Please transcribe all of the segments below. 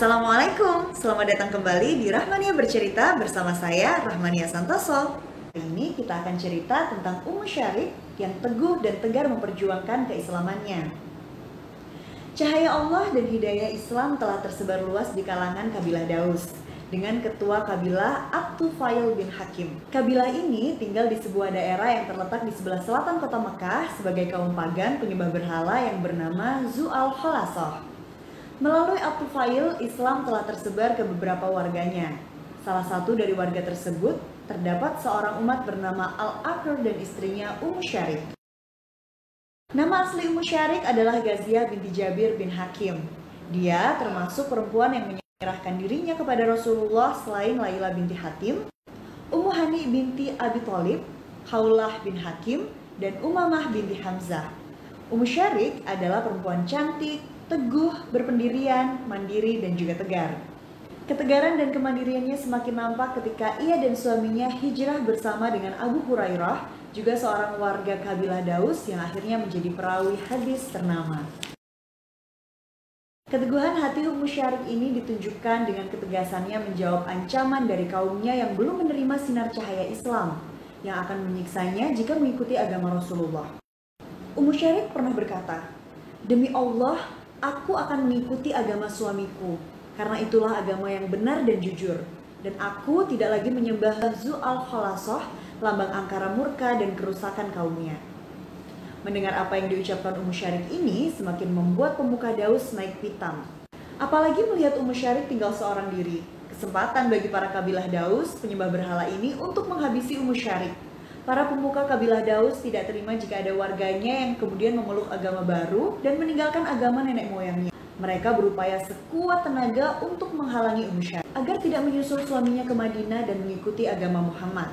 Assalamualaikum, selamat datang kembali di Rahmania Bercerita bersama saya, Rahmania Santoso. Hari ini kita akan cerita tentang Ummu Syarik yang teguh dan tegar memperjuangkan keislamannya. Cahaya Allah dan hidayah Islam telah tersebar luas di kalangan kabilah Daus dengan ketua kabilah At-Tufail bin Hakim. Kabilah ini tinggal di sebuah daerah yang terletak di sebelah selatan kota Mekah sebagai kaum pagan penyembah berhala yang bernama Zu al-Khalasah. Melalui At-Tufail, Islam telah tersebar ke beberapa warganya. Salah satu dari warga tersebut terdapat seorang umat bernama Al-Aqr dan istrinya Ummu Syarik. Nama asli Ummu Syarik adalah Ghaziah binti Jabir bin Hakim. Dia termasuk perempuan yang menyerahkan dirinya kepada Rasulullah selain Laila binti Hatim, Ummu Hani binti Abi Thalib, Khawlah bin Hakim, dan Umamah binti Hamzah. Ummu Syarik adalah perempuan cantik, teguh, berpendirian, mandiri, dan juga tegar. Ketegaran dan kemandiriannya semakin nampak ketika ia dan suaminya hijrah bersama dengan Abu Hurairah, juga seorang warga kabilah Daus yang akhirnya menjadi perawi hadis ternama. Keteguhan hati Ummu Syarik ini ditunjukkan dengan ketegasannya menjawab ancaman dari kaumnya yang belum menerima sinar cahaya Islam, yang akan menyiksanya jika mengikuti agama Rasulullah. Ummu Syarik pernah berkata, "Demi Allah, aku akan mengikuti agama suamiku, karena itulah agama yang benar dan jujur. Dan aku tidak lagi menyembah Zu al-Khalasah, lambang angkara murka dan kerusakan kaumnya." Mendengar apa yang diucapkan Ummu Syarik ini semakin membuat pemuka Daus naik pitam. Apalagi melihat Ummu Syarik tinggal seorang diri. Kesempatan bagi para kabilah Daus penyembah berhala ini untuk menghabisi Ummu Syarik. Para pemuka kabilah Daus tidak terima jika ada warganya yang kemudian memeluk agama baru dan meninggalkan agama nenek moyangnya. Mereka berupaya sekuat tenaga untuk menghalangi Ummu Syarik agar tidak menyusul suaminya ke Madinah dan mengikuti agama Muhammad.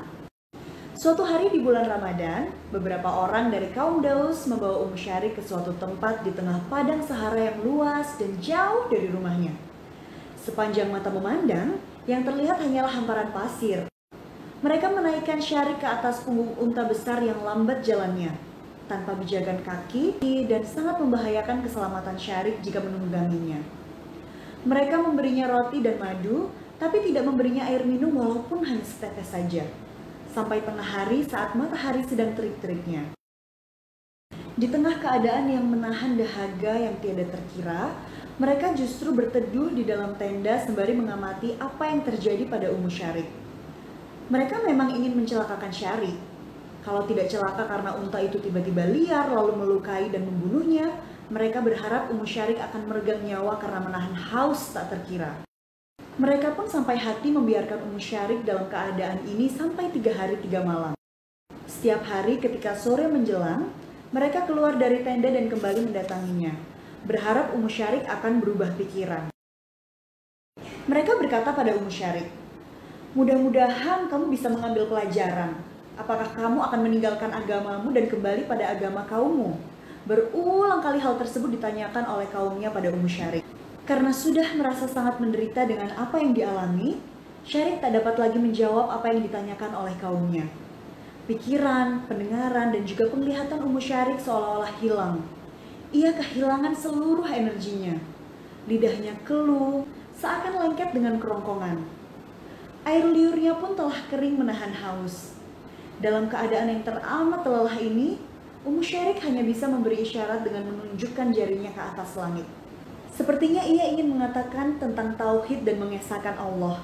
Suatu hari di bulan Ramadan, beberapa orang dari kaum Daus membawa Ummu Syarik ke suatu tempat di tengah padang Sahara yang luas dan jauh dari rumahnya. Sepanjang mata memandang, yang terlihat hanyalah hamparan pasir. Mereka menaikkan Syarik ke atas punggung unta besar yang lambat jalannya, tanpa pijakan kaki dan sangat membahayakan keselamatan Syarik jika menungganginya. Mereka memberinya roti dan madu, tapi tidak memberinya air minum walaupun hanya setetes saja. Sampai tengah hari saat matahari sedang terik-teriknya. Di tengah keadaan yang menahan dahaga yang tiada terkira, mereka justru berteduh di dalam tenda sembari mengamati apa yang terjadi pada Ummu Syarik. Mereka memang ingin mencelakakan Syarik. Kalau tidak celaka karena unta itu tiba-tiba liar lalu melukai dan membunuhnya, mereka berharap Ummu Syarik akan meregang nyawa karena menahan haus tak terkira. Mereka pun sampai hati membiarkan Ummu Syarik dalam keadaan ini sampai 3 hari 3 malam. Setiap hari ketika sore menjelang, mereka keluar dari tenda dan kembali mendatanginya, berharap Ummu Syarik akan berubah pikiran. Mereka berkata pada Ummu Syarik, "Mudah-mudahan kamu bisa mengambil pelajaran. Apakah kamu akan meninggalkan agamamu dan kembali pada agama kaummu?" Berulang kali hal tersebut ditanyakan oleh kaumnya pada Ummu Syarik. Karena sudah merasa sangat menderita dengan apa yang dialami, Syarik tak dapat lagi menjawab apa yang ditanyakan oleh kaumnya. Pikiran, pendengaran, dan juga penglihatan Ummu Syarik seolah-olah hilang. Ia kehilangan seluruh energinya. Lidahnya keluh, seakan lengket dengan kerongkongan. Air liurnya pun telah kering menahan haus. Dalam keadaan yang teramat lelah ini, Ummu Syarik hanya bisa memberi isyarat dengan menunjukkan jarinya ke atas langit. Sepertinya ia ingin mengatakan tentang tauhid dan mengesahkan Allah.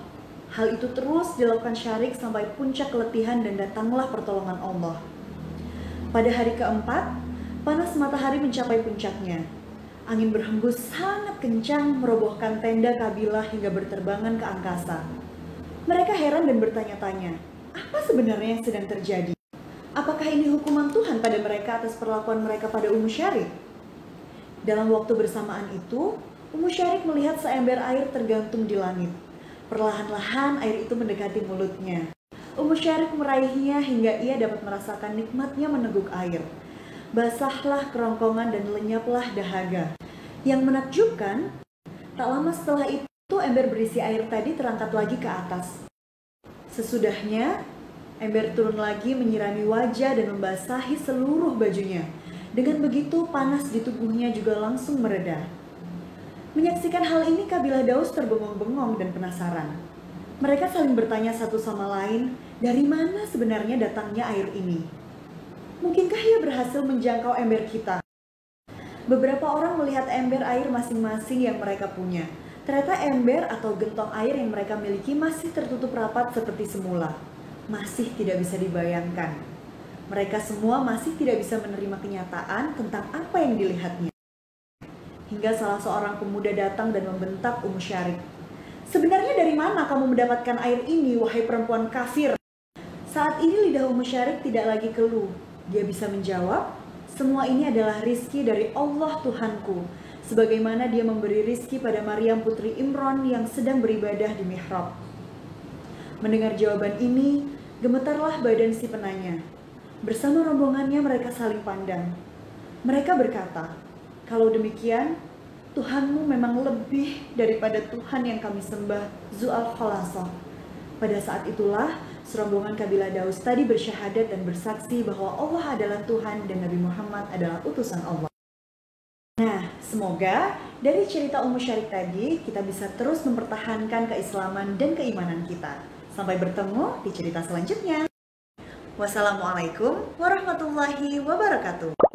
Hal itu terus dilakukan Syarik sampai puncak keletihan dan datanglah pertolongan Allah. Pada hari keempat, panas matahari mencapai puncaknya. Angin berhembus sangat kencang merobohkan tenda kabilah hingga berterbangan ke angkasa. Mereka heran dan bertanya-tanya, apa sebenarnya yang sedang terjadi? Apakah ini hukuman Tuhan pada mereka atas perlakuan mereka pada Ummu Syarik? Dalam waktu bersamaan itu, Ummu Syarik melihat seember air tergantung di langit. Perlahan-lahan air itu mendekati mulutnya. Ummu Syarik meraihnya hingga ia dapat merasakan nikmatnya meneguk air. Basahlah kerongkongan dan lenyaplah dahaga. Yang menakjubkan, tak lama setelah itu ember berisi air tadi terangkat lagi ke atas. Sesudahnya, ember turun lagi menyirami wajah dan membasahi seluruh bajunya. Dengan begitu panas di tubuhnya juga langsung mereda. Menyaksikan hal ini, kabilah Daus terbengong-bengong dan penasaran. Mereka saling bertanya satu sama lain, dari mana sebenarnya datangnya air ini? Mungkinkah ia berhasil menjangkau ember kita? Beberapa orang melihat ember air masing-masing yang mereka punya. Ternyata ember atau gentong air yang mereka miliki masih tertutup rapat seperti semula. Masih tidak bisa dibayangkan. Mereka semua masih tidak bisa menerima kenyataan tentang apa yang dilihatnya. Hingga salah seorang pemuda datang dan membentak Syarik. "Sebenarnya dari mana kamu mendapatkan air ini, wahai perempuan kafir?" Saat ini lidah Syarik tidak lagi keluh. Dia bisa menjawab, "Semua ini adalah rizki dari Allah Tuhanku, sebagaimana dia memberi rizki pada Maryam putri Imran yang sedang beribadah di mihrab." Mendengar jawaban ini, gemetarlah badan si penanya. Bersama rombongannya mereka saling pandang. Mereka berkata, "Kalau demikian, Tuhanmu memang lebih daripada Tuhan yang kami sembah, Zu'al-Khalasah." Pada saat itulah, serombongan kabilah Daus tadi bersyahadat dan bersaksi bahwa Allah adalah Tuhan dan Nabi Muhammad adalah utusan Allah. Nah, semoga dari cerita Syarik tadi, kita bisa terus mempertahankan keislaman dan keimanan kita. Sampai bertemu di cerita selanjutnya. Wassalamualaikum warahmatullahi wabarakatuh.